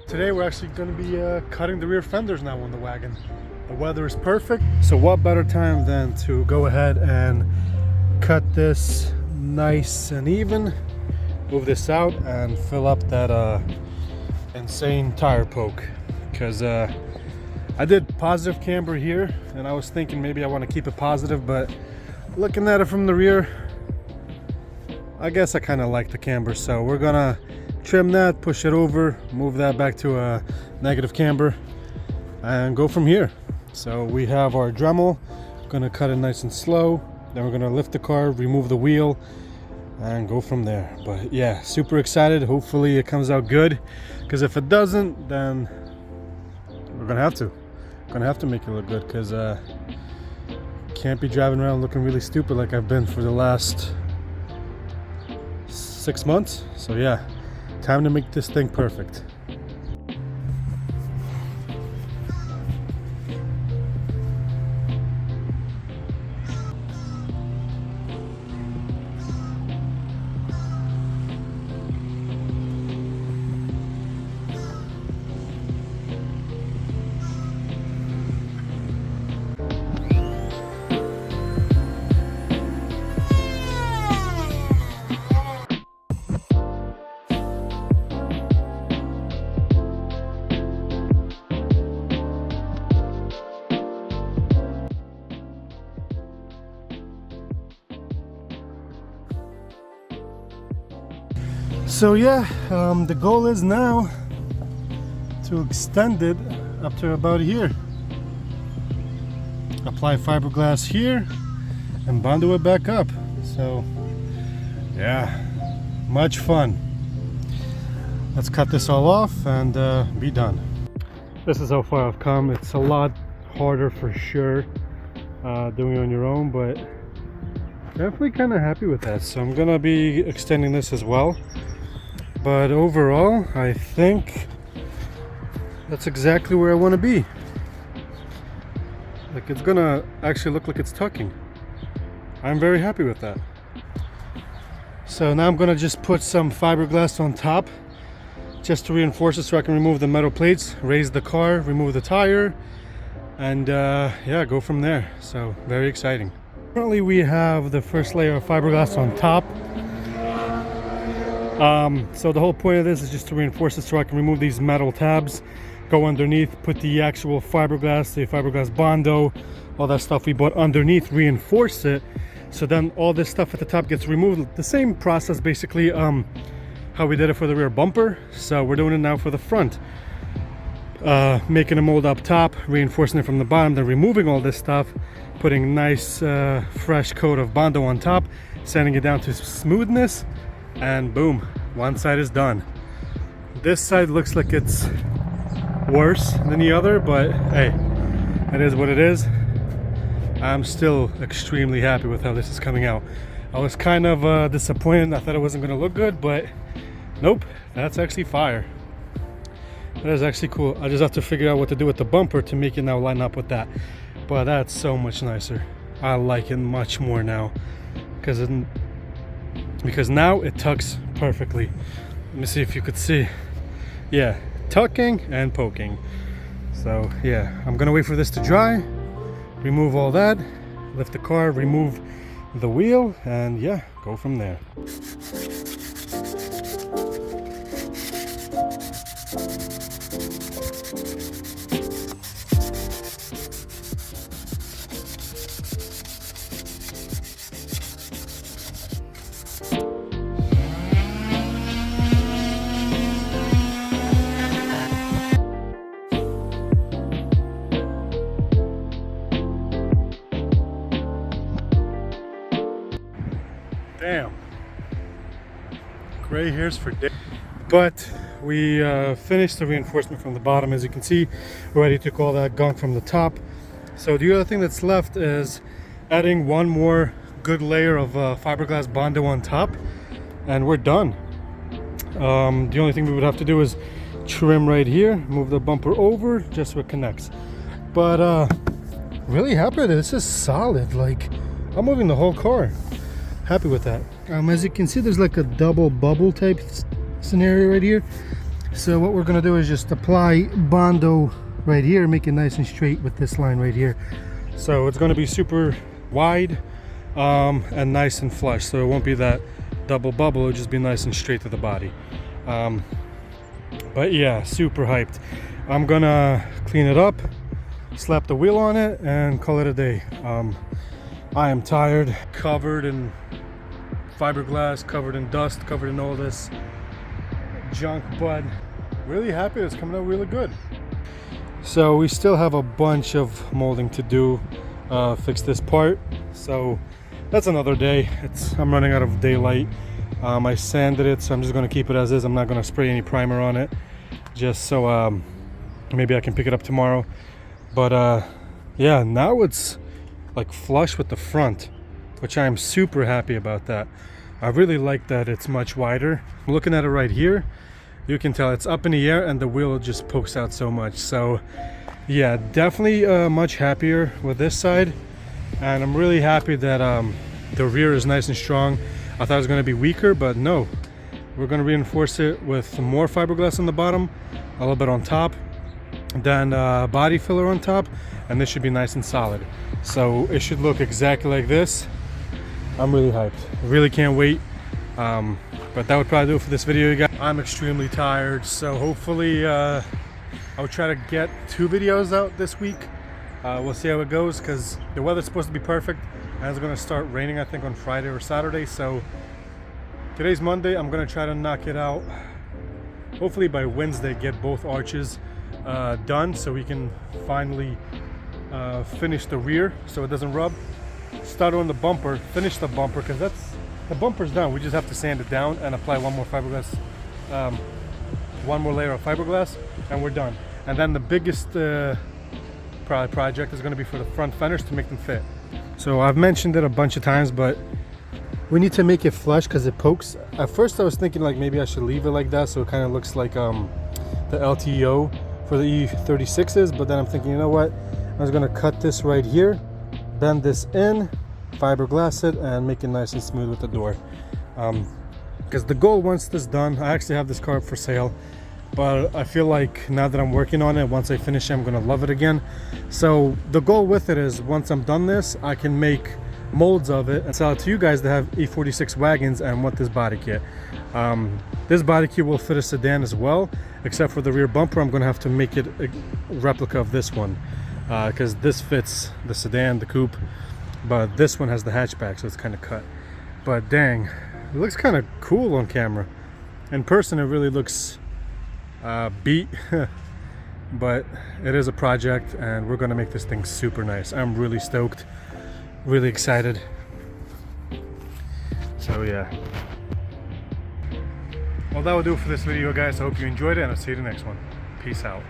Today we're actually going to be cutting the rear fenders now on the wagon. The weather is perfect, so what better time than to go ahead and cut this nice and even, move this out and fill up that insane tire poke. Because I did positive camber here and I was thinking maybe I want to keep it positive, but looking at it from the rear, I guess I kind of like the camber, so we're gonna trim that, push it over, move that back to a negative camber and go from here. So we have our Dremel, gonna cut it nice and slow, then we're gonna lift the car, remove the wheel and go from there. But yeah, super excited. Hopefully it comes out good, because if it doesn't, then we're gonna have to make it look good, because can't be driving around looking really stupid like I've been for the last 6 months. So yeah, time to make this thing perfect. So yeah, the goal is now to extend it up to about here. Apply fiberglass here and bundle it back up. So yeah, much fun. Let's cut this all off and be done. This is how far I've come. It's a lot harder for sure doing it on your own, but definitely kind of happy with that. So I'm gonna be extending this as well. But overall, I think that's exactly where I want to be. Like, it's gonna actually look like it's tucking. I'm very happy with that. So now I'm gonna just put some fiberglass on top just to reinforce it, so I can remove the metal plates, raise the car, remove the tire, and yeah, go from there. So very exciting. Currently we have the first layer of fiberglass on top. So the whole point of this is just to reinforce it, so I can remove these metal tabs, go underneath, put the actual fiberglass, the fiberglass Bondo, all that stuff we bought underneath, reinforce it, so then all this stuff at the top gets removed. The same process basically how we did it for the rear bumper. So we're doing it now for the front, making a mold up top, reinforcing it from the bottom, then removing all this stuff, putting nice fresh coat of Bondo on top, sanding it down to smoothness, and boom, one side is done. This side looks like it's worse than the other, but hey, it is what it is. I'm still extremely happy with how this is coming out. I was kind of disappointed. I thought it wasn't going to look good, but nope, that's actually fire. That is actually cool. I just have to figure out what to do with the bumper to make it now line up with that, but that's so much nicer. I like it much more now, because now it tucks perfectly. Let me see if you could see. Yeah, tucking and poking. So yeah, I'm gonna wait for this to dry, remove all that, lift the car, remove the wheel, and yeah, go from there. Damn, gray hairs for days. But we finished the reinforcement from the bottom. As you can see, we already took all that gunk from the top. So the other thing that's left is adding one more good layer of fiberglass Bondo on top, and we're done. The only thing we would have to do is trim right here, move the bumper over just so it connects. But really happy with it. This is solid. Like, I'm moving the whole car. Happy with that. As you can see, there's like a double bubble type scenario right here. So what we're gonna do is just apply Bondo right here, make it nice and straight with this line right here. So it's gonna be super wide and nice and flush, so it won't be that double bubble, it'll just be nice and straight to the body. But yeah, super hyped. I'm gonna clean it up, slap the wheel on it, and call it a day. I am tired, covered in fiberglass, covered in dust, covered in all this junk, but really happy it's coming out really good. So we still have a bunch of molding to do, fix this part, so that's another day. I'm running out of daylight. I sanded it, so I'm just going to keep it as is. I'm not going to spray any primer on it, just so maybe I can pick it up tomorrow. But yeah, now it's like flush with the front, which I'm super happy about that. I really like that it's much wider. Looking at it right here, you can tell it's up in the air and the wheel just pokes out so much. So yeah, definitely much happier with this side, and I'm really happy that the rear is nice and strong. I thought it was going to be weaker, but no, we're going to reinforce it with more fiberglass on the bottom, a little bit on top, then body filler on top, and this should be nice and solid. So it should look exactly like this. I'm really hyped, really can't wait. But that would probably do it for this video, you guys. I'm extremely tired, so hopefully I'll try to get 2 videos out this week. We'll see how it goes, because the weather's supposed to be perfect and it's going to start raining, I think, on Friday or Saturday. So today's Monday, I'm going to try to knock it out, hopefully by Wednesday, get both arches done, so we can finally finish the rear so it doesn't rub. Start on the bumper, finish the bumper, because the bumper's done. We just have to sand it down and apply one more fiberglass, one more layer of fiberglass, and we're done. And then the biggest probably project is going to be for the front fenders, to make them fit. So I've mentioned it a bunch of times, but we need to make it flush because it pokes. At first I was thinking like maybe I should leave it like that so it kind of looks like the LTO for the E46s, but then I'm thinking, you know what, I was going to cut this right here, bend this in, fiberglass it, and make it nice and smooth with the door. Because the goal, once this done, I actually have this car up for sale, but I feel like now that I'm working on it, once I finish it, I'm gonna love it again. So the goal with it is, once I'm done this, I can make molds of it and sell it to you guys that have E46 wagons and want this body kit. This body kit will fit a sedan as well, except for the rear bumper. I'm gonna have to make it a replica of this one, because this fits the sedan, the coupe, but this one has the hatchback, so it's kind of cut. But dang, it looks kind of cool on camera. In person it really looks beat. But it is a project, and we're gonna make this thing super nice. I'm really stoked, really excited. So yeah, well, that will do it for this video, guys. I hope you enjoyed it, and I'll see you in the next one. Peace out.